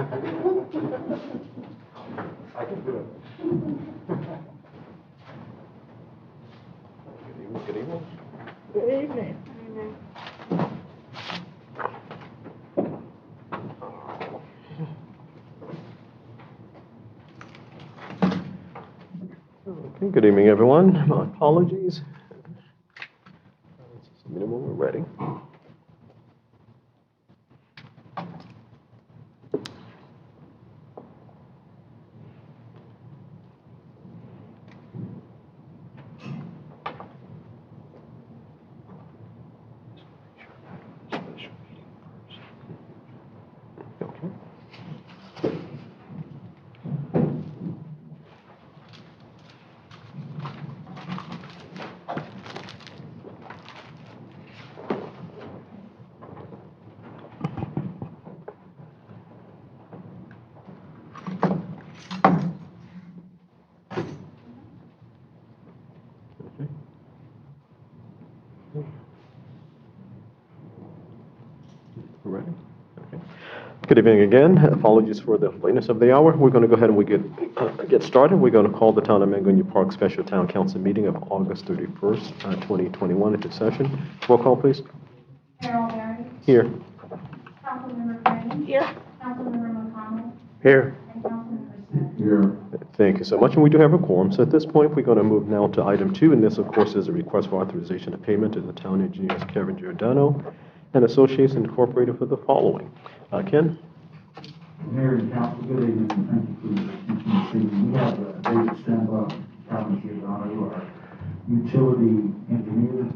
I can do it. Good evening. Good evening. Okay, good evening, everyone. My apologies. Just a minute when we're ready. Okay. We're ready? Okay. Good evening again. Apologies for the lateness of the hour. We're going to go ahead and get started. We're going to call the Town of Mangonia Park Special Town Council meeting of August 31st, 2021 into session. Roll call, please. Harold Barry. Here. Councilmember Crane. Here. Councilmember McConnell. Here. And Councilmember Smith. Here. Thank you so much, and we do have a quorum. So at this point, we're going to move now to item 2, and this, of course, is a request for authorization of payment to the town engineers Kevin Giordano and Associates Incorporated for the following. Ken? Mayor and council, good evening, and thank you for your attention this evening. We have David Stanbaugh, Calvin Giordano, our utility engineer.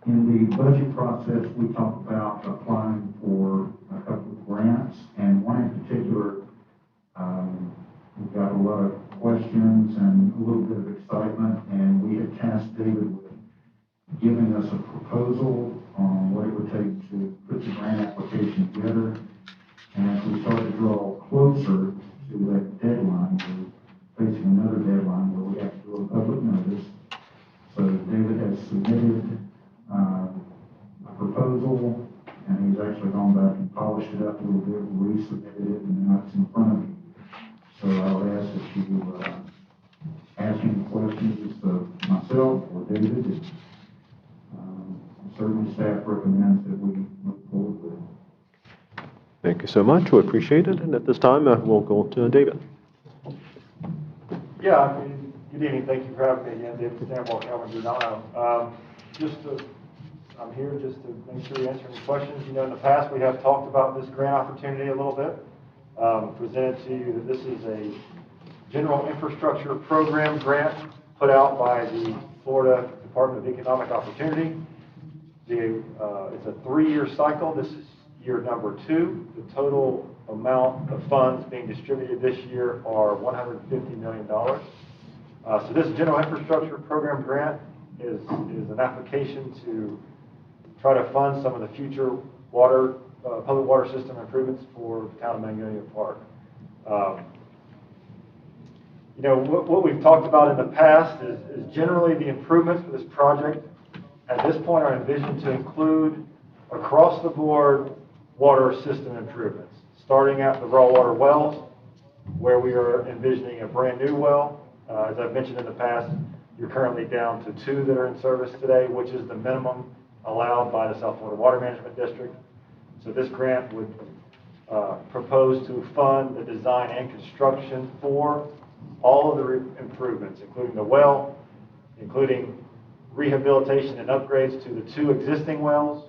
In the budget process, we talked about applying for a couple of grants, and one in particular, we've got a lot of questions and a little bit of excitement, and we had tasked David with giving us a proposal on what it would take to put the grant application together. And as we start to draw closer to that deadline, we're facing another deadline where we have to do a public notice. So David has submitted a proposal, and he's actually gone back and polished it up a little bit, resubmitted it, and now it's in front of you. So I would ask that you ask any questions of myself or David. Certainly staff recommends that we move forward with it. Thank you so much. We appreciate it. And at this time, we'll go to David. Yeah, I mean, good evening. Thank you for having me again, David Stanbaugh, Calvin Giordano. I'm here just to make sure you answer any questions. You know, in the past, we have talked about this grant opportunity a little bit. Presented to you that this is a general infrastructure program grant put out by the Florida Department of Economic Opportunity. It's a 3-year cycle. This is year number 2. The total amount of funds being distributed this year are $150 million. So this general infrastructure program grant is an application to try to fund some of the future public water system improvements for the town of Mangonia Park. You know, what we've talked about in the past is generally the improvements for this project at this point are envisioned to include across the board water system improvements, starting at the raw water wells, where we are envisioning a brand new well. As I've mentioned in the past, you're currently down to 2 that are in service today, which is the minimum allowed by the South Florida Water Management District. So this grant would propose to fund the design and construction for all of the improvements, including the well, including rehabilitation and upgrades to the 2 existing wells,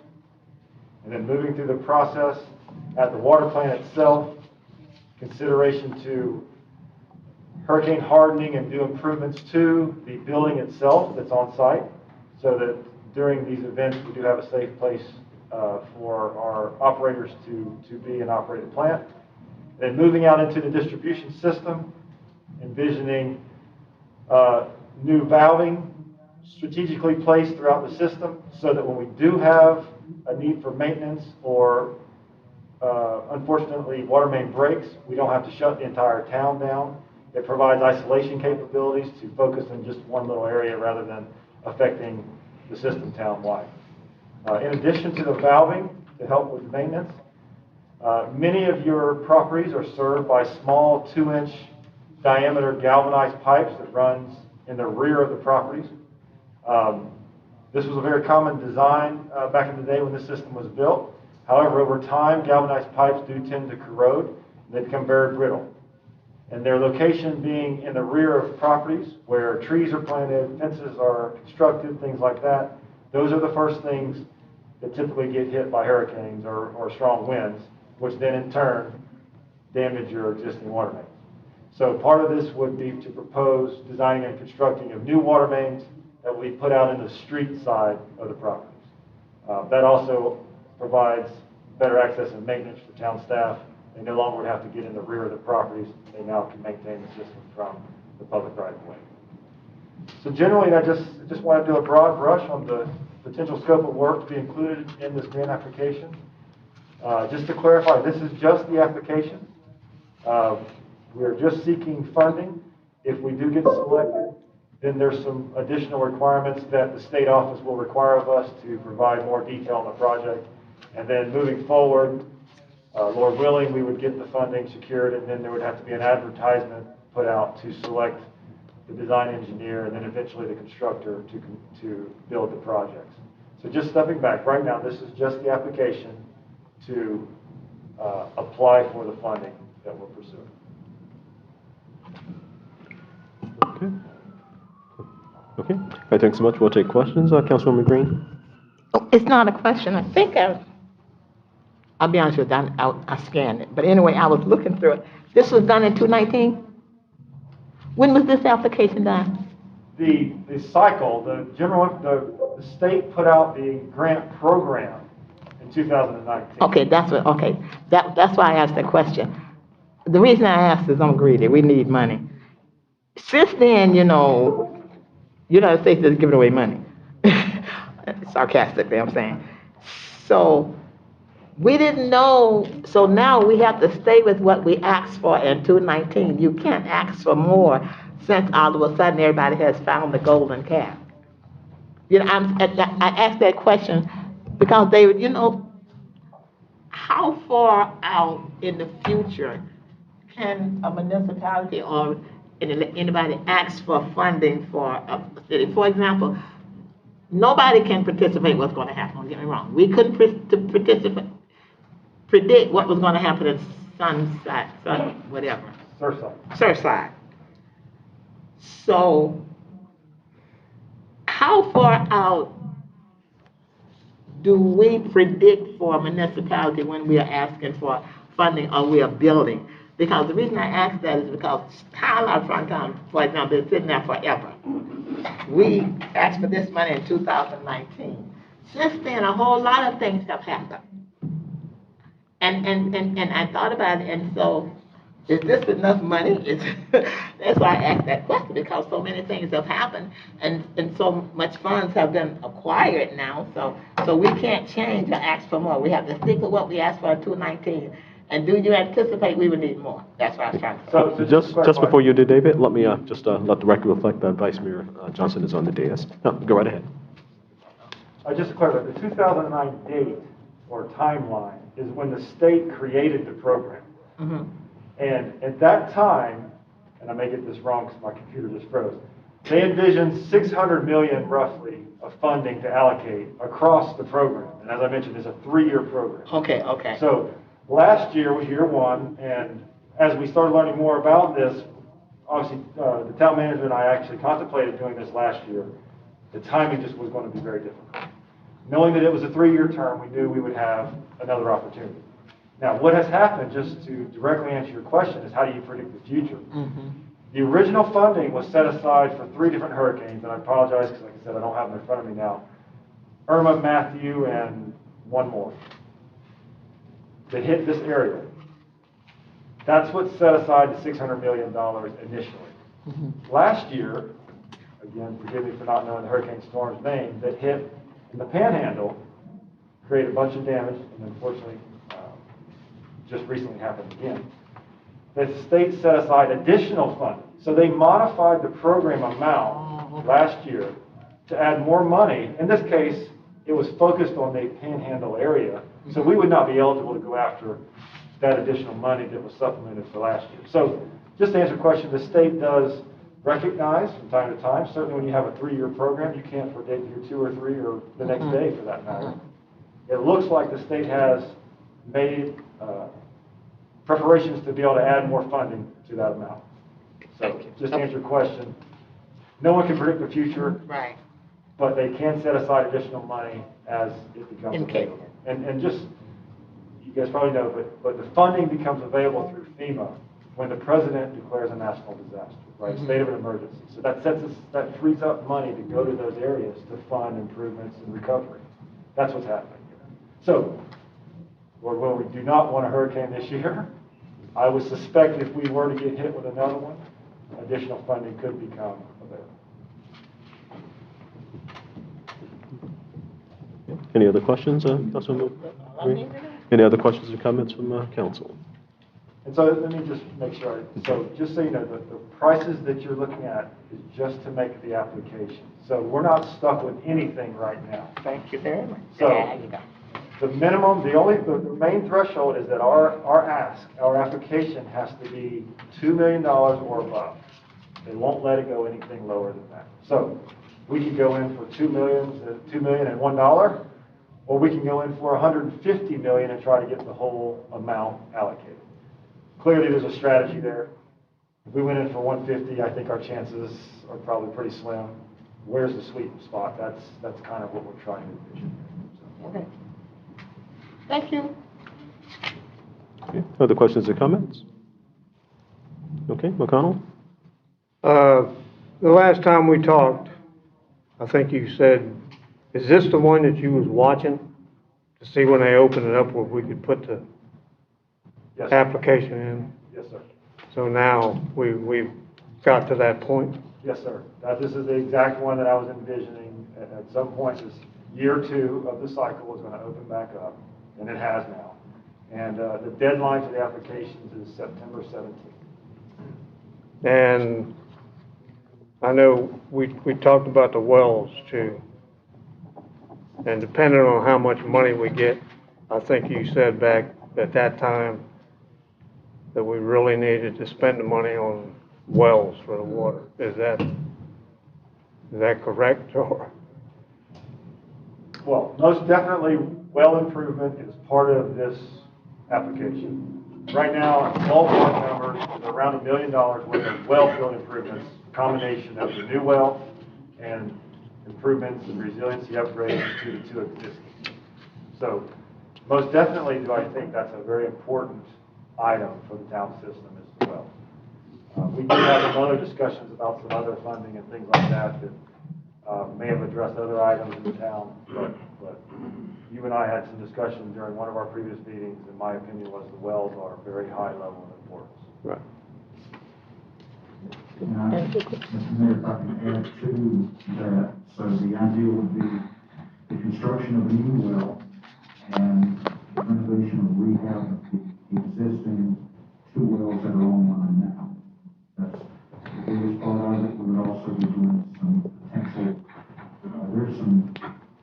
and then moving through the process at the water plant itself, consideration to hurricane hardening and do improvements to the building itself that's on site, so that during these events we do have a safe place for our operators to be and operate the plant. Then moving out into the distribution system, envisioning new valving strategically placed throughout the system, so that when we do have a need for maintenance or unfortunately water main breaks, we don't have to shut the entire town down. It provides isolation capabilities to focus on just one little area rather than affecting the system town-wide. In addition to the valving to help with maintenance, Many of your properties are served by small 2-inch diameter galvanized pipes that runs in the rear of the properties. This was a very common design back in the day when this system was built. However, over time, galvanized pipes do tend to corrode, and they become very brittle. And their location being in the rear of properties where trees are planted, fences are constructed, things like that, those are the first things that typically get hit by hurricanes or strong winds, which then in turn damage your existing water mains. So part of this would be to propose designing and constructing of new water mains that will be put out in the street side of the properties. That also provides better access and maintenance for town staff. They no longer would have to get in the rear of the properties. They now can maintain the system from the public right of way. So generally, I just want to do a broad brush on the potential scope of work to be included in this grant application. Just to clarify, this is just the application. We're just seeking funding. If we do get selected, then there's some additional requirements that the state office will require of us to provide more detail on the project. And then moving forward, Lord willing, we would get the funding secured, and then there would have to be an advertisement put out to select the design engineer and then eventually the constructor to build the projects. So just stepping back, right now this is just the application to apply for the funding that we're pursuing. Okay. Okay. All right, thanks so much. We'll take questions. Councilwoman Green? Oh, it's not a question. I think I'll be honest with you, I scanned it. But anyway, I was looking through it. This was done in 2019? When was this application done? The cycle, the state put out the grant program in 2019. Okay, that's why I asked that question. The reason I asked is I'm greedy. We need money. Since then, United States is giving away money. Sarcastically, I'm saying. So we didn't know. So now we have to stay with what we asked for in 2019. You can't ask for more since all of a sudden everybody has found the golden calf. I asked that question because David, how far out in the future can a municipality or anybody ask for funding for a city? For example, nobody can participate what's going to happen, don't get me wrong. We couldn't predict what was going to happen in Surfside. So, how far out do we predict for a municipality when we are asking for funding or we are building? Because the reason I ask that is because Tyler Fronton, for example, is sitting there forever. We asked for this money in 2019. Since then, a whole lot of things have happened. And I thought about it, and so, is this enough money? That's why I asked that question, because so many things have happened, and so much funds have been acquired now, so we can't change or ask for more. We have to stick with what we asked for in 2019. And do you anticipate we would need more? That's what I was trying to say. So just before you do, David, let me just let the record reflect that Vice Mayor Johnson is on the dais. No, go right ahead. Just to clarify, the 2009 date or timeline is when the state created the program. Mm-hmm. And at that time, and I may get this wrong because my computer just froze, they envisioned $600 million roughly of funding to allocate across the program. And as I mentioned, it's a 3-year program. Okay. So last year was year one, and as we started learning more about this, obviously the town manager and I actually contemplated doing this last year. The timing just was going to be very difficult. Knowing that it was a 3-year term, we knew we would have another opportunity. Now, what has happened, just to directly answer your question, is how do you predict the future? Mm-hmm. The original funding was set aside for 3 different hurricanes, and I apologize because, like I said, I don't have them in front of me now. Irma, Matthew, and one more that hit this area. That's what set aside the $600 million initially. Mm-hmm. Last year, again, forgive me for not knowing the hurricane storm's name, that hit in the Panhandle, created a bunch of damage, and unfortunately, just recently happened again. The state set aside additional funding. So they modified the program amount last year to add more money. In this case, it was focused on the Panhandle area. So we would not be eligible to go after that additional money that was supplemented for last year. So just to answer your question, the state does recognize from time to time, certainly when you have a 3-year program, you can't predict year 2 or 3 or the next day for that matter. It looks like the state has made preparations to be able to add more funding to that amount. So just to answer your question, no one can predict the future, Right. but they can set aside additional money as it becomes In case. available. And just, you guys probably know, but the funding becomes available through FEMA when the president declares a national disaster, right? State of an emergency. So that frees up money to go to those areas to fund improvements and recovery. That's what's happening here. So, Lord willing, we do not want a hurricane this year. I would suspect if we were to get hit with another one, additional funding could become available. Any other questions, Councilman Green? Any other questions or comments from council? And so let me just make sure, so just so you know, the prices that you're looking at is just to make the application. So we're not stuck with anything right now. Thank you very much. So- There you go. The minimum, the main threshold is that our application has to be $2 million or above. They won't let it go anything lower than that. So we can go in for $2 million and $1, or we can go in for $150 million and try to get the whole amount allocated. Clearly, there's a strategy there. If we went in for 150, I think our chances are probably pretty slim. Where's the sweet spot? That's kind of what we're trying to envision. Okay. Thank you. Okay. Other questions or comments? Okay, McConnell? The last time we talked, I think you said, is this the one that you was watching to see when they open it up where we could put the Yes, sir. application in? Yes, sir. So now we've got to that point? Yes, sir. This is the exact one that I was envisioning. At some point, this year 2 of the cycle was going to open back up, and it has now. And the deadline for the applications is September 17th. And I know we talked about the wells too. And depending on how much money we get, I think you said back at that time that we really needed to spend the money on wells for the water. Is that correct, or? Well, most definitely, well improvement is part of this application. Right now, ballpark numbers is around $1 million worth of well field improvements, combination of the new well and improvements and resiliency upgrades to the 2 existing. So most definitely do I think that's a very important item for the town system as well. We do have some other discussions about some other funding and things like that may have addressed other items in the town, but you and I had some discussion during one of our previous meetings, and my opinion was the wells are a very high level of importance. Right. Mr. Mayor, if I can add to that, so the idea would be the construction of a new well and the renovation or rehab of the existing 2 wells that are online now. That's the biggest part of it. We would also be doing some potential, there's some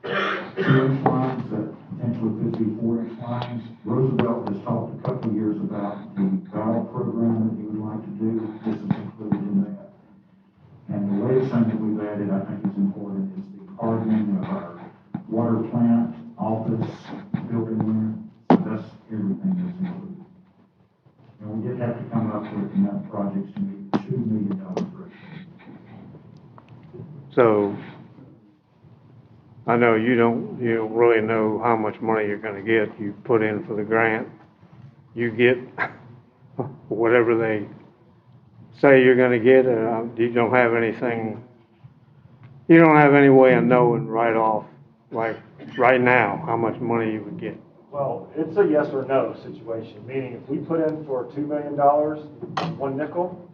2-inch lines that potentially could be 4-inch lines. Roosevelt has talked a couple of years about the valve program that he would like to do. This is included in that. And the latest thing that we've added, I think is important, is the hardening of our water plant, office, building unit. So that's everything that's included. And we did have to come up with enough projects to meet the $2 million threshold. So I know you don't really know how much money you're gonna get. You put in for the grant, you get whatever they say you're gonna get, you don't have anything, you don't have any way of knowing right off, like right now, how much money you would get. Well, it's a yes or no situation, meaning if we put in for $2 million, 1 nickel,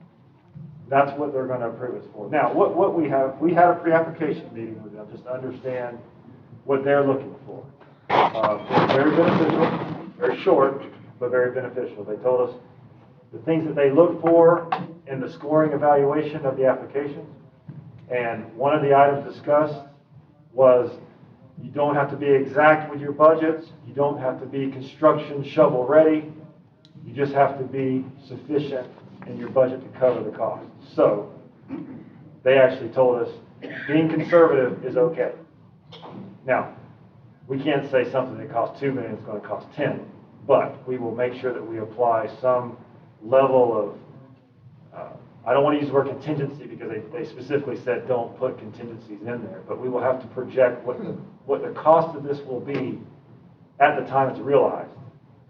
that's what they're going to approve us for. Now, what we had a pre-application meeting with them just to understand what they're looking for. It's very beneficial, very short, but very beneficial. They told us the things that they look for in the scoring evaluation of the application, and one of the items discussed was you don't have to be exact with your budgets, you don't have to be construction shovel ready, just have to be sufficient in your budget to cover the cost. So they actually told us being conservative is okay. Now, we can't say something that costs $2 million is going to cost 10, but we will make sure that we apply some level of, I don't want to use the word contingency because they specifically said don't put contingencies in there, but we will have to project what the cost of this will be at the time it's realized,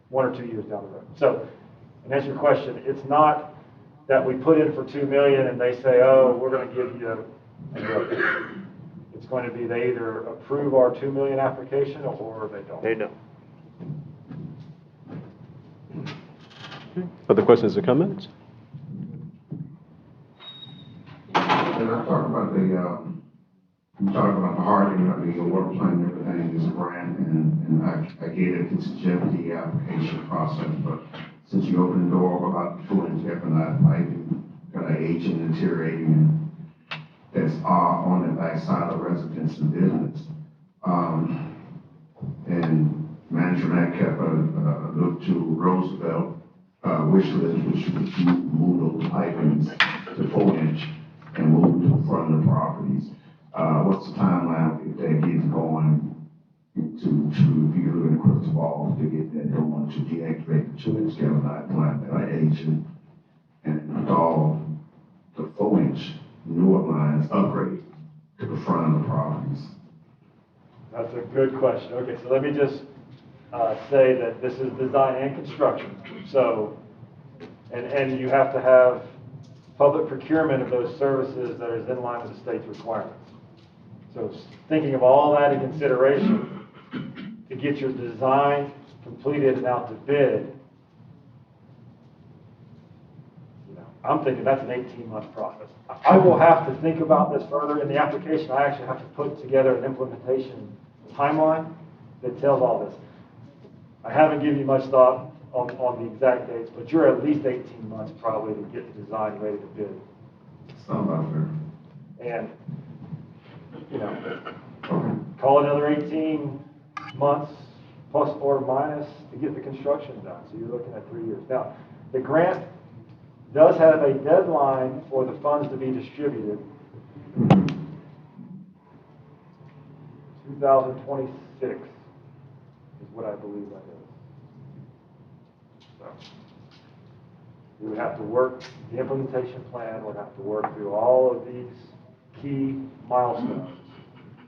1 or 2 years down the road. So, and answer your question, it's not that we put in for $2 million and they say, oh, we're going to give you a million. It's going to be they either approve our $2 million application or they don't. They don't. Other questions or comments? And I talked about you talked about the hardening of the water plant and everything, this grant, and I get it, it's a Jeopardy application process, but since you opened the door about the food and different, might be kind of aging and deteriorating, and that's on the backside of residents and business. And management kept a look to Roosevelt wish list, which would move those items to 4-inch and move to the front of the properties. What's the timeline if that gets going to if you look at the crystal ball to get that going to deactivate the 2-inch galvanized plant that are aging and install the 4-inch newer lines upgrade to the front of the properties? That's a good question. Okay, so let me just say that this is design and construction. So, and you have to have public procurement of those services that is in line with the state's requirements. So thinking of all that in consideration, to get your design completed and out to bid, I'm thinking that's an 18-month process. I will have to think about this further. In the application, I actually have to put together an implementation timeline that tells all this. I haven't given you much thought on the exact dates, but you're at least 18 months probably to get the design ready to bid. Sounds about fair. And, call it another 18 months plus or minus to get the construction done. So you're looking at 3 years. Now, the grant does have a deadline for the funds to be distributed. 2026 is what I believe that is. So we would have to work the implementation plan, would have to work through all of these key milestones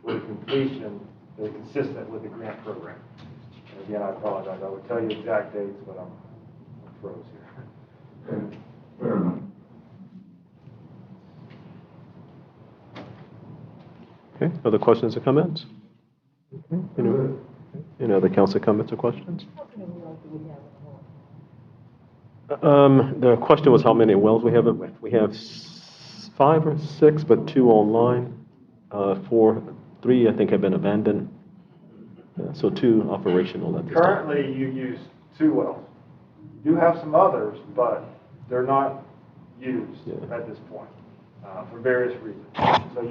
with completion that are consistent with the grant program. And again, I apologize. I would tell you exact dates, but I'm froze here. Okay, fair enough. Okay, other questions or comments? Okay. Any other council comments or questions? The question was how many wells we have. We have 5 or 6, but 2 online. 3, I think, have been abandoned. So 2 operational at this time. Currently, you use 2 wells. You do have some others, but they're not used at this point for various reasons. So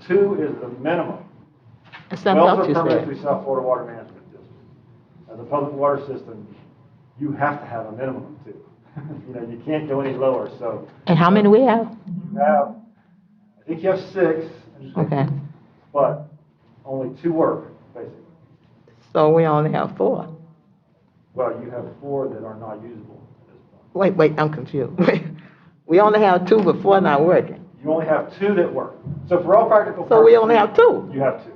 2 is the minimum. Wells are permitted through South Florida Water Management District. As a public water system, you have to have a minimum of 2. You can't go any lower. So. And how many we have? You have, I think you have 6. Okay. But only 2 work, basically. So we only have 4. Well, you have 4 that are not usable at this point. Wait, I'm confused. We only have 2, but 4 not working. You only have 2 that work. So for all practical purposes. So we only have 2. You have 2.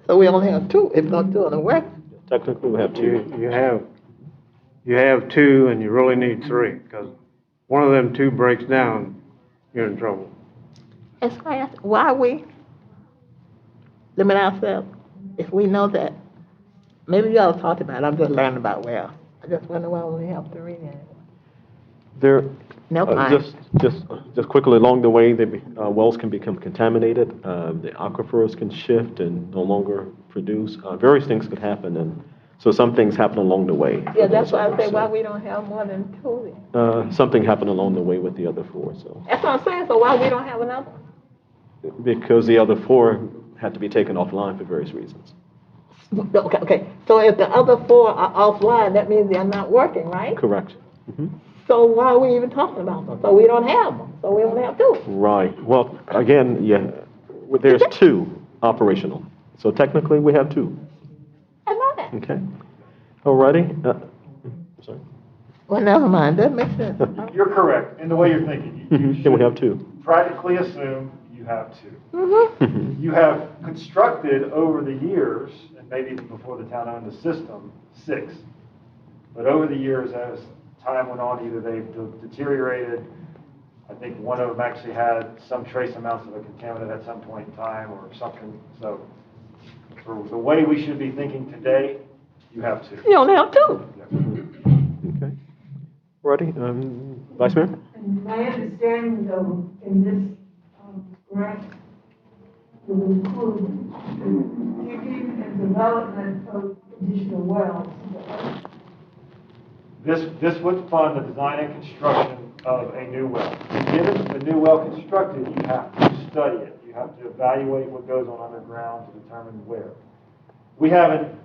So we only have 2 if not 2 don't work. Technically, we have 2. You have 2 and you really need 3, because one of them 2 breaks down, you're in trouble. That's why we limit ourselves if we know that. Maybe you all talked about it. I'm just learning about wells. I just wonder why we only have 3 in it. There, No, fine. just quickly along the way, wells can become contaminated. The aquifers can shift and no longer produce. Various things could happen, and so some things happen along the way. Yeah, that's why I say why we don't have more than 2 then. Something happened along the way with the other 4. So That's what I'm saying. So why we don't have another? because the other 4 had to be taken offline for various reasons. Okay, okay, so if the other four are offline, that means they're not working, right? Correct. Mhm. So why are we even talking about them? So we don't have them, so we only have two. Right. Well, again, yeah, there's two operational. So technically, we have two. I know that. Okay. Alrighty. Sorry. Well, never mind, that makes sense. You're correct in the way you're thinking. You Then we should have two. practically assume you have two. Mm-hmm. You have constructed over the years, and maybe even before the town owned the system, 6. But over the years, as time went on, either they've deteriorated. I think one of them actually had some trace amounts of a contaminant at some point in time or something. So for the way we should be thinking today, you have 2. You only have two. Okay. Ready? Vice Mayor? And my understanding though, in this grant will include digging and development of additional wells. This would fund the design and construction of a new well. To get a new well constructed, you have to study it. You have to evaluate what goes on underground to determine where. We haven't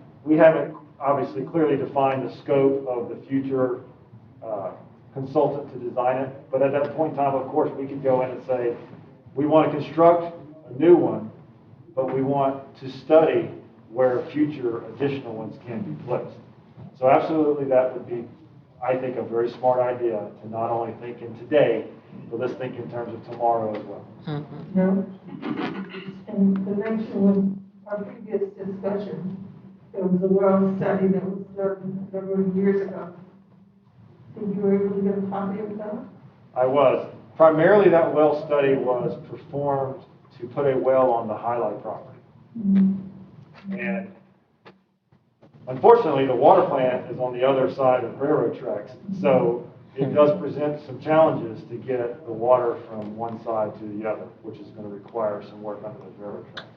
obviously clearly defined the scope of the future consultant to design it, but at that point in time, of course, we could go in and say, we want to construct a new one, but we want to study where future additional ones can be placed. So absolutely, that would be, I think, a very smart idea to not only think in today, but let's think in terms of tomorrow as well. No? In connection with our previous discussion, there was a well study that was done a number of years ago. Think you were able to get a copy of that? I was. Primarily, that well study was performed to put a well on the Highlight property. And unfortunately, the water plant is on the other side of railroad tracks. So it does present some challenges to get the water from one side to the other, which is going to require some work under those railroad tracks.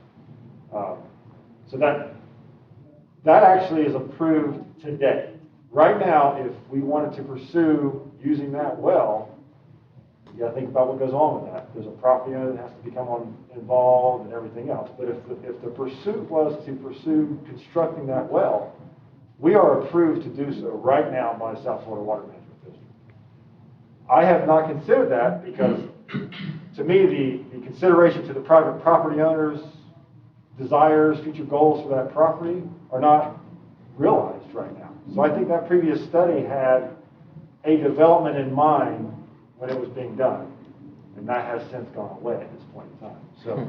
So that actually is approved today. Right now, if we wanted to pursue using that well, you got to think about what goes on with that. There's a property owner that has to become involved and everything else. But if the pursuit was to pursue constructing that well, we are approved to do so right now by the South Florida Water Management District. I have not considered that because, to me, the consideration to the private property owners' desires, future goals for that property are not realized right now. So I think that previous study had a development in mind when it was being done, and that has since gone away at this point in time. So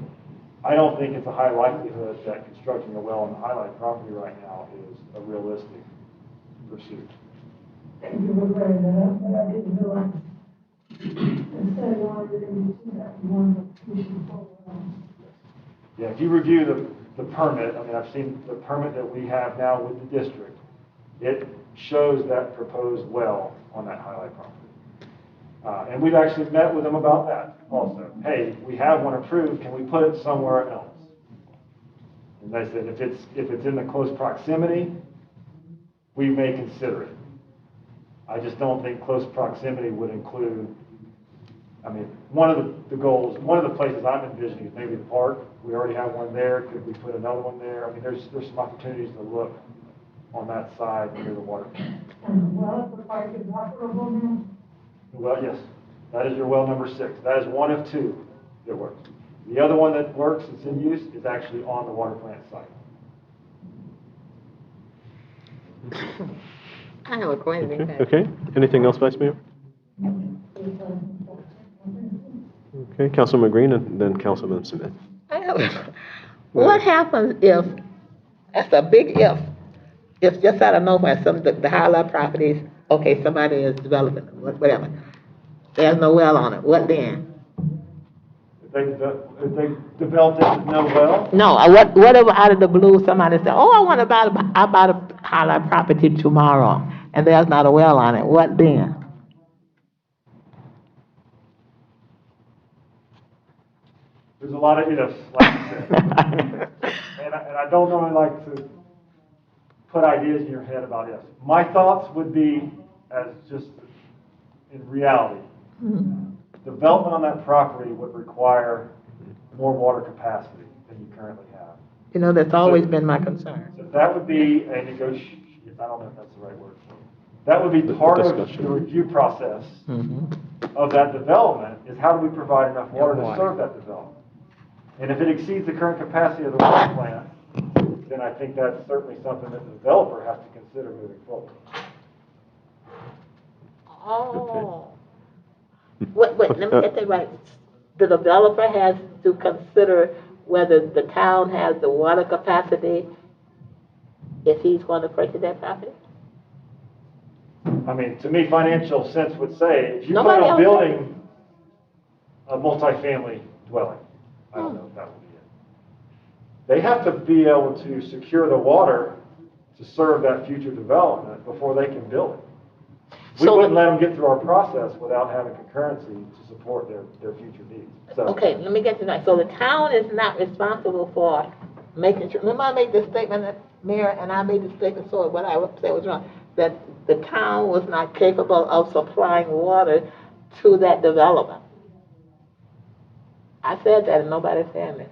I don't think it's a high likelihood that constructing a well on the Highlight property right now is a realistic pursuit. Thank you for bringing that up, but I didn't realize. Instead of wanting to do that, we wanted to push it forward. Yeah, if you review the permit, I mean, I've seen the permit that we have now with the district. It shows that proposed well on that Highlight property. And we've actually met with them about that also. Hey, we have one approved, can we put it somewhere else? And they said, if it's in the close proximity, we may consider it. I just don't think close proximity would include, I mean, one of the goals, one of the places I'm envisioning is maybe the park. We already have one there. Could we put another one there? I mean, there's some opportunities to look on that side near the water plant. Well, the park is operable now. Well, yes, that is your well number 6. That is one of 2 that works. The other one that works, that's in use, is actually on the water plant site. I have a question. Okay. Anything else, Vice Mayor? Okay, Councilman Green and then Councilman Smith. What happens if, that's a big if just out of nowhere, the Highlight properties, okay, somebody is developing them, whatever. There's no well on it, what then? If they developed it with no well, No, whatever out of the blue, somebody said, oh, I buy the Highlight property tomorrow, and there's not a well on it, what then? there's a lot of ifs, like you said. and I don't normally like to put ideas in your head about ifs. My thoughts would be, as just in reality, development on that property would require more water capacity than you currently have. You know, that's always been my concern. So that would be a negotiation, I don't know if that's the right word for it. That would be The part of discussion. the review process Mhm. of that development, is how do we provide enough water to Water. serve that development? And if it exceeds the current capacity of the water plant, then I think that's certainly something that the developer has to consider moving forward. Oh. Wait, let me get that right. The developer has to consider whether the town has the water capacity if he's going to purchase that property? I mean, to me, financial sense would say, if you plan Nobody on else building a multifamily dwelling, I don't know if that would be it. They have to be able to secure the water to serve that future development before they can build it. We So- wouldn't let them get through our process without having concurrency to support their future needs. So, Okay, let me get to that. So the town is not responsible for making sure, remember I made this statement, Mayor, and I made the statement, so what I said was wrong, that the town was not capable of supplying water to that development. I said that and nobody said anything.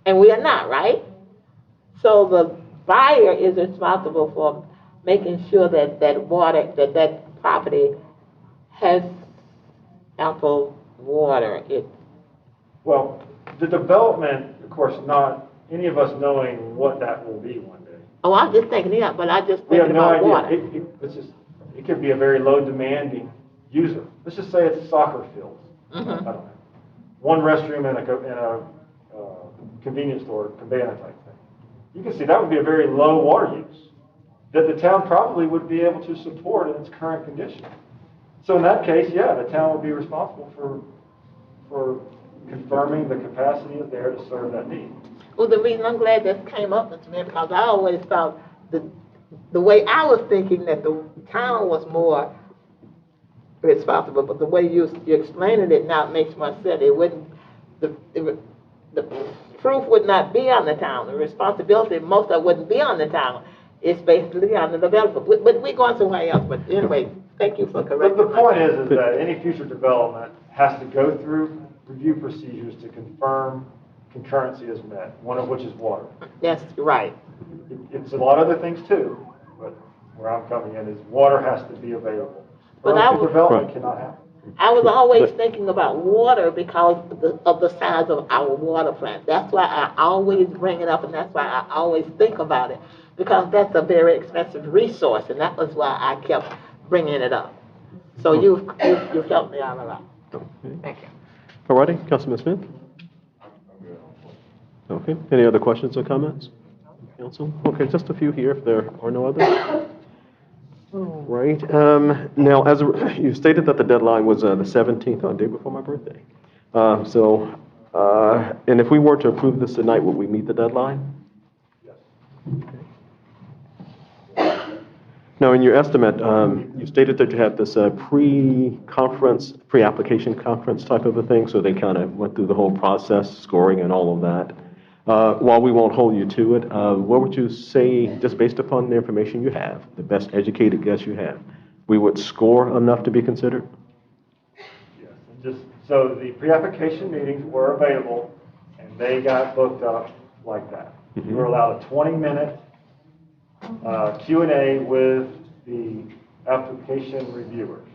And we are not, right? So the buyer is responsible for making sure that that water, that property has ample water. well, the development, of course, not any of us knowing what that will be one day. Oh, I'm just thinking, yeah, but I just We have thinking no about idea. water. It could be a very low demanding user. Let's just say it's a soccer field. Mhm. I don't know. One restroom and a convenience store, cabana type thing. You can see that would be a very low water use that the town probably would be able to support in its current condition. So in that case, yeah, the town would be responsible for confirming the capacity is there to serve that need. Well, the reason I'm glad this came up to me, because I always thought the way I was thinking that the town was more responsible, but the way you're explaining it now, it makes more sense. It wouldn't, the proof would not be on the town. The responsibility, most of it wouldn't be on the town. It's basically on the developer. But we're going somewhere else. But anyway, thank you for But correcting the my point is that any future development has to go through review procedures to confirm concurrency is met, one of which is water. That's right. It's a lot of other things too, but where I'm coming in is water has to be available. Or But I else the would- development Right. cannot happen. I was always thinking about water because of the size of our water plant. That's why I always bring it up, and that's why I always think about it, because that's a very expensive resource, and that was why I kept bringing it up. So you've helped me out a lot. Okay. Thank you. All righty, Councilman Smith? Okay, any other questions or comments? Council? Okay, just a few here if there are no others. All right, now, you stated that the deadline was the 17th, on day before my birthday. And if we were to approve this tonight, would we meet the deadline? Now, in your estimate, you stated that you had this pre-conference, pre-application conference type of a thing, so they kind of went through the whole process, scoring and all of that. While we won't hold you to it, what would you say, just based upon the information you have, the best educated guess you have, we would score enough to be considered? Yes, and just, so the pre-application meetings were available, and they got booked up like that. You were allowed a 20-minute Q&A with the application reviewers.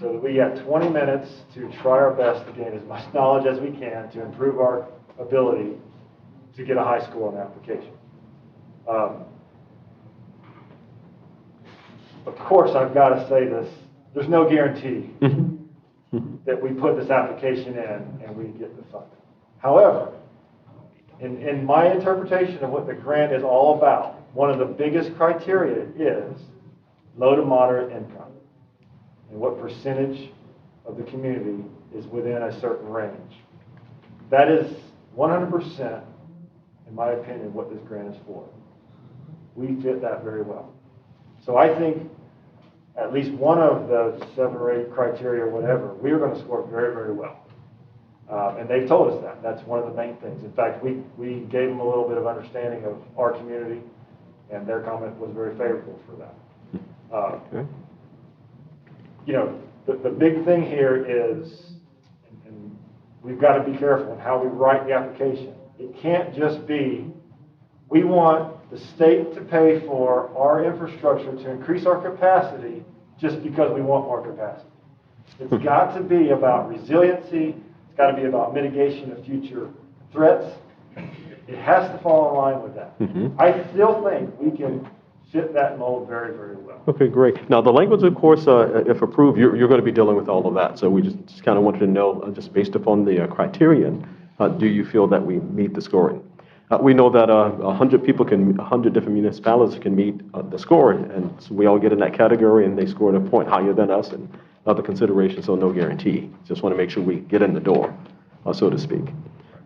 So that we got 20 minutes to try our best to gain as much knowledge as we can to improve our ability to get a high score on the application. Of course, I've got to say this, there's no guarantee that we put this application in and we get the funding. However, in my interpretation of what the grant is all about, one of the biggest criteria is low to moderate income and what percentage of the community is within a certain range. That is 100%, in my opinion, what this grant is for. We fit that very well. So I think at least one of the 7 or 8 criteria or whatever, we are going to score very, very well. And they've told us that. That's one of the main things. In fact, we gave them a little bit of understanding of our community, and their comment was very favorable for that. Okay. You know, the big thing here is, and we've got to be careful in how we write the application. it can't just be, we want the state to pay for our infrastructure to increase our capacity just because we want more capacity. It's got to be about resiliency. It's got to be about mitigation of future threats. It has to fall in line with that. I still think we can fit that mold very, very well. Okay, great. Now, the language, of course, if approved, you're going to be dealing with all of that. So we just kind of wanted to know, just based upon the criterion, do you feel that we meet the scoring? We know that 100 different municipalities can meet the score, and so we all get in that category, and they scored a point higher than us, and other considerations, so no guarantee. Just want to make sure we get in the door, so to speak.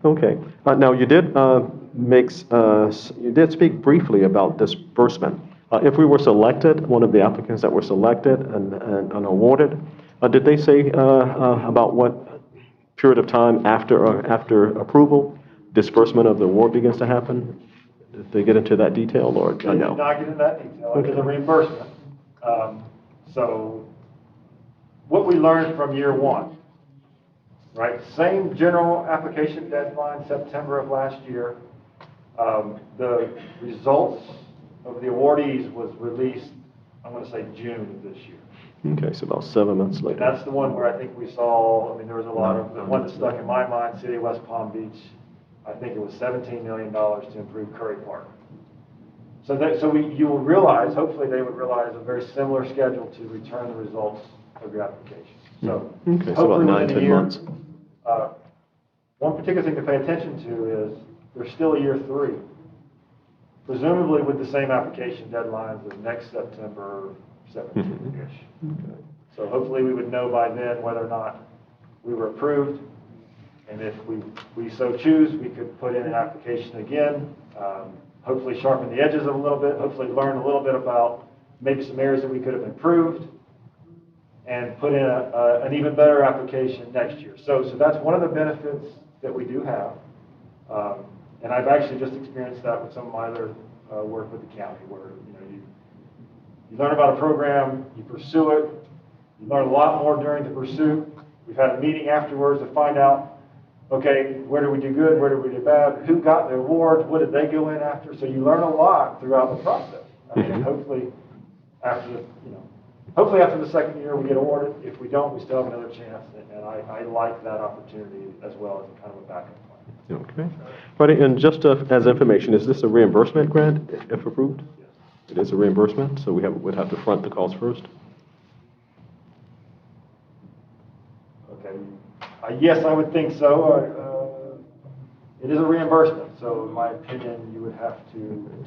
Okay. Now, you did speak briefly about disbursement. If we were selected, one of the applicants that were selected and awarded, did they say about what period of time after approval disbursement of the award begins to happen? Did they get into that detail, or They did no? not get into that detail. It is a reimbursement. So what we learned from year one, right? Same general application deadline, September of last year. The results of the awardees was released, I'm going to say June of this year. Okay, so about 7 months later. That's the one where I think we saw, I mean, there was a lot of, the one that stuck in my mind, City of West Palm Beach, I think it was $17 million to improve Curry Park. You will realize, hopefully they would realize a very similar schedule to return the results of your application. So Okay, so about hopefully 9, within a 10 year. months. One particular thing to pay attention to is there's still a year 3, presumably with the same application deadlines of next September 17th-ish. So hopefully we would know by then whether or not we were approved. And if we so choose, we could put in an application again, hopefully sharpen the edges a little bit, hopefully learn a little bit about maybe some areas that we could have improved, and put in an even better application next year. So that's one of the benefits that we do have. And I've actually just experienced that with some of my other work with the county, where you learn about a program, you pursue it, you learn a lot more during the pursuit. We've had a meeting afterwards to find out, okay, where did we do good, where did we do bad, who got the awards, what did they go in after? So you learn a lot throughout the process. I mean, hopefully after the second year we get awarded. If we don't, we still have another chance, and I like that opportunity as well as kind of a backup plan. Okay. Right, and just as information, is this a reimbursement grant if approved? Yes. It is a reimbursement, so would have to front the cost first? Okay. Yes, I would think so. It is a reimbursement, so in my opinion, you would have to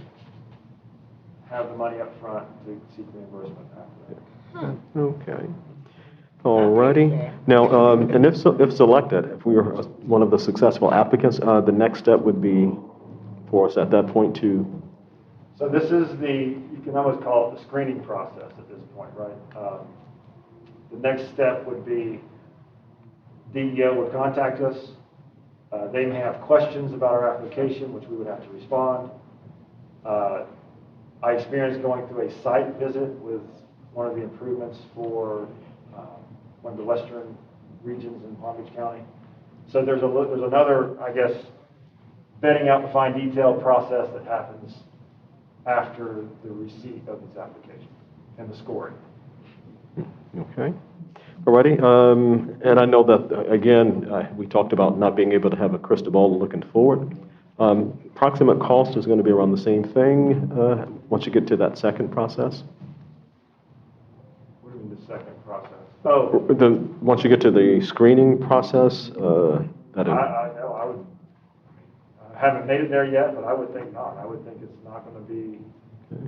have the money up front to seek reimbursement after that. Okay. All righty. Now, and if selected, if we were one of the successful applicants, the next step would be for us at that point to... So this is you can almost call it the screening process at this point, right? The next step would be DEO would contact us. They may have questions about our application, which we would have to respond. I experienced going through a site visit with one of the improvements for one of the western regions in Palm Beach County. So there's another, I guess, vetting out the fine detail process that happens after the receipt of this application and the scoring. Okay. Alrighty. And I know that, again, we talked about not being able to have a crystal ball looking forward. Approximate cost is going to be around the same thing once you get to that second process? What do you mean the second process? Once you get to the screening process, I know, I haven't made it there yet, but I would think not. I would think it's not going to be,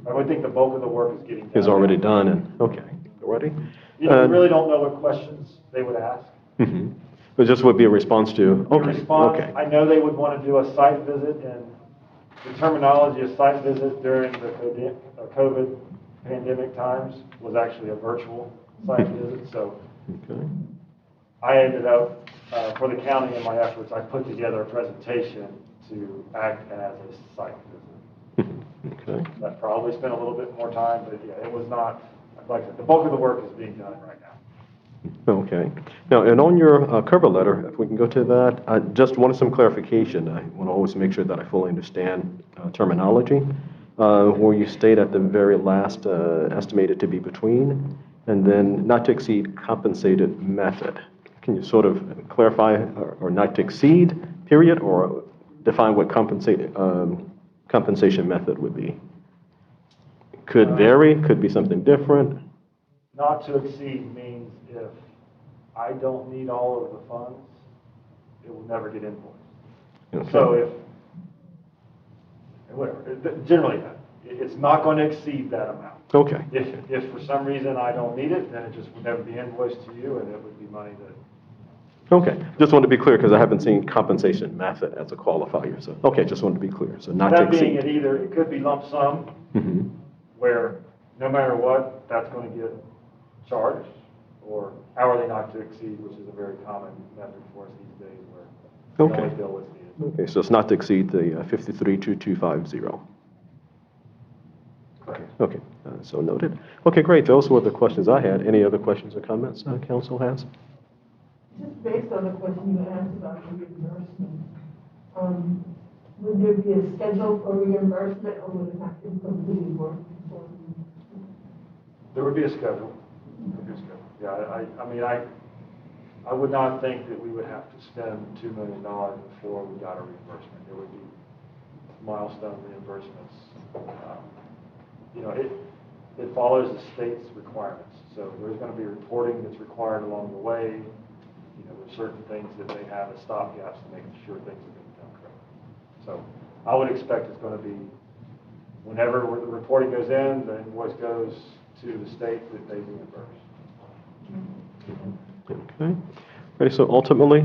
I would think the bulk of the work is getting done. is already done, and, okay, already? We really don't know what questions they would ask. But just would be a response to, The okay, response, okay. I know they would want to do a site visit, and the terminology of site visit during the COVID pandemic times was actually a virtual site visit. So Okay. I ended up, for the county and my efforts, I put together a presentation to act as a site visit. Okay. That probably spent a little bit more time, but yeah, it was not, like I said, the bulk of the work is being done right now. Okay. Now, and on your cover letter, if we can go to that, I just wanted some clarification. I want to always make sure that I fully understand terminology. Where you state at the very last, estimated to be between, and then not to exceed compensated method. Can you sort of clarify, or not to exceed, period, or define what compensation method would be? Could vary, could be something different. Not to exceed means if I don't need all of the funds, it will never get invoiced. Okay. So generally, it's not going to exceed that amount. Okay. If for some reason I don't need it, then it just would never be invoiced to you, and it would be money that. Okay, just wanted to be clear, because I haven't seen compensation method as a qualifier, so, okay, just wanted to be clear, so not to That being exceed. it could be lump sum, Mhm. where no matter what, that's going to get charged, or hourly not to exceed, which is a very common method for us these days, where we Okay. only bill what's needed. Okay, so it's not to exceed the 532250. Correct. Okay, so noted. Okay, great, those were the questions I had. Any other questions or comments council has? Just based on the question you asked about the reimbursement, would there be a schedule for reimbursement, or would it have to be completed work before? There would be a schedule. Yeah, I mean, I would not think that we would have to spend $2 million before we got a reimbursement. There would be milestone reimbursements. It follows the state's requirements. So there's going to be reporting that's required along the way. There's certain things that they have as stopgaps to make sure things are being done correctly. So I would expect it's going to be whenever the reporting goes in, the invoice goes to the state that they reimburse. Okay. Ready, so ultimately,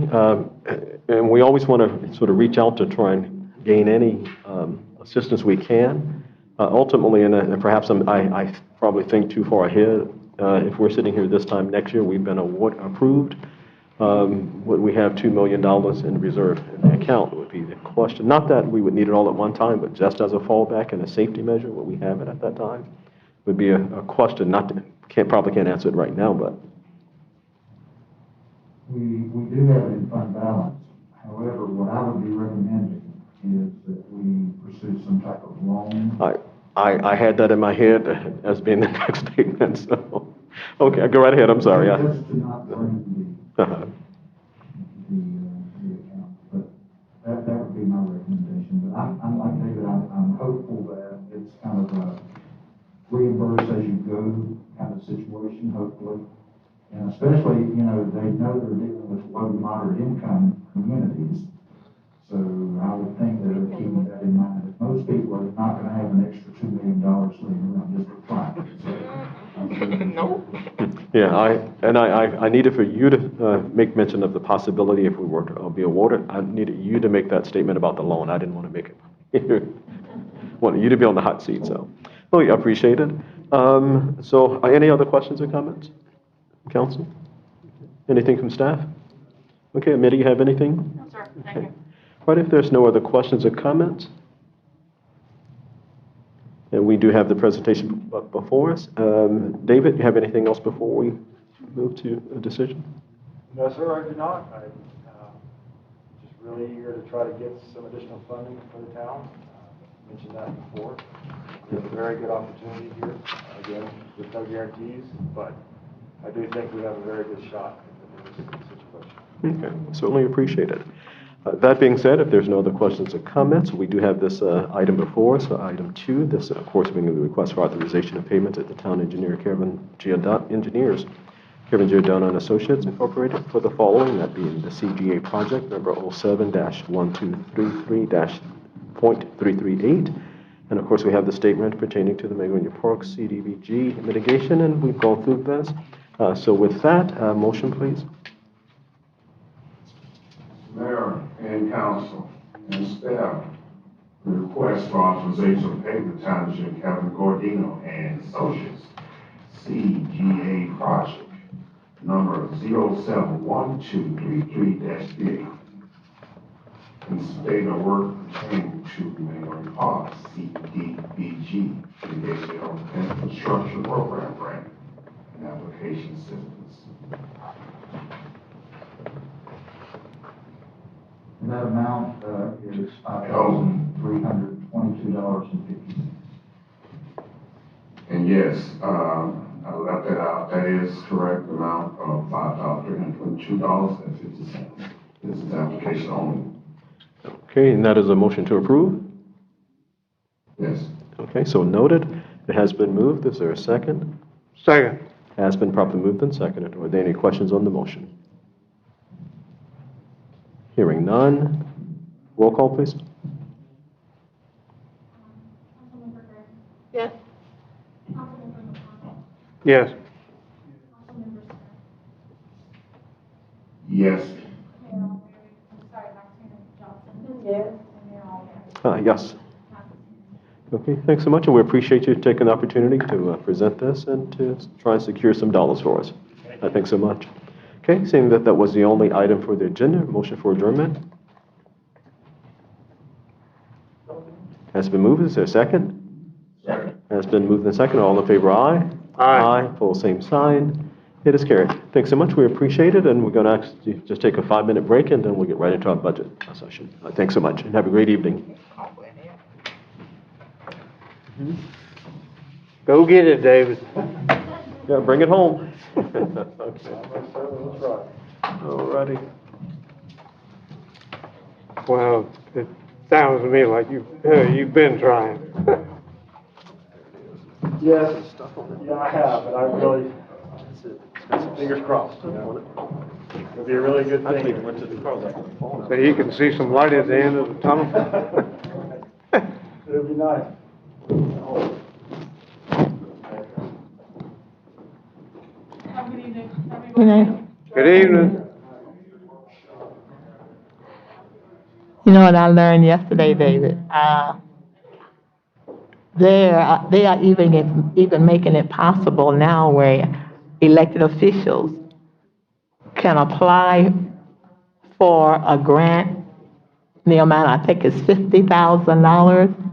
and we always want to sort of reach out to try and gain any assistance we can. Ultimately, and perhaps I probably think too far ahead, if we're sitting here this time next year, we've been approved, would we have $2 million in reserve in the account would be the question. Not that we would need it all at one time, but just as a fallback and a safety measure, would we have it at that time? Would be a question. Probably can't answer it right now, but. We do have it in fund balance. However, what I would be recommending is that we pursue some type of loan. I had that in my head as being the next statement, so. Okay, go right ahead, I'm sorry. Just to not bring the account, but that would be my recommendation. But I'm like David, I'm hopeful that it's kind of a reimburse as you go kind of situation, hopefully. And especially, they know they're dealing with low to moderate income communities. So I would think that they're keeping that in mind, that most people are not going to have an extra $2 million laying around just for fun. No. Yeah, I needed for you to make mention of the possibility if we were to be awarded. I needed you to make that statement about the loan. I didn't want to make it. Wanted you to be on the hot seat, so. Well, yeah, appreciate it. So any other questions or comments? Council? Anything from staff? Okay, Amity, you have anything? No, sir. Thank you. Right, if there's no other questions or comments, and we do have the presentation before us. David, you have anything else before we move to a decision? No, sir, I do not. I'm just really eager to try to get some additional funding for the town. Mentioned that before. We have a very good opportunity here. Again, with no guarantees, but I do think we have a very good shot in this situation. Okay, certainly appreciate it. That being said, if there's no other questions or comments, we do have this item before us, item 2. This, of course, being the request for authorization of payment at the town engineer, Kevin Giordano and Associates Incorporated, for the following, that being the CGA project number 07-1233-.338. And of course, we have the statement pertaining to the Magonia Park CDBG mitigation, and we've gone through this. So with that, motion, please. Mayor and council and staff, the request for authorization of payment township Kevin Gordino and Associates CGA project number 07-1233-3 in state of work pertaining to Magonia Park CDBG mitigation and construction program grant and application systems. And that amount, is $5,322.50. And yes, I left that out. That is correct amount of $5,322.50. This is application only. Okay, and that is a motion to approve? Yes. Okay, so noted. It has been moved. Is there a second? Second. Has been properly moved and seconded. Are there any questions on the motion? Hearing none. Roll call, please. Councilmember Gray, Yes. Councilmember McConnell, Yes. Councilmember Smith, Yes. Mayor Alberry, I'm sorry, Vice Mayor Johnson. Yes. And Mayor Alberry. Yes. Okay, thanks so much, and we appreciate you taking the opportunity to present this and to try and secure some dollars for us. Thanks so much. Okay, seeing that that was the only item for the agenda, motion for adjournment. Has been moved. Is there a second? Second. Has been moved and seconded. All in favor, aye? Aye. Aye, full same sign. It is carried. Thanks so much. We appreciate it, and we're going to actually just take a 5-minute break, and then we'll get right into our budget session. Thanks so much, and have a great evening. Go get it, David. Yeah, bring it home. Okay. Let's try. All righty. Well, it sounds to me like you've been trying. Yes, yeah, I have, but I really, fingers crossed. It'll be a really good Actually, thing. went to the car, left my phone out. So you can see some light at the end of the tunnel. It'll be nice. Have a good evening, everyone. Good night. Good evening. You know what I learned yesterday, David? They are even making it possible now where elected officials can apply for a grant. The amount, I think, is $50,000,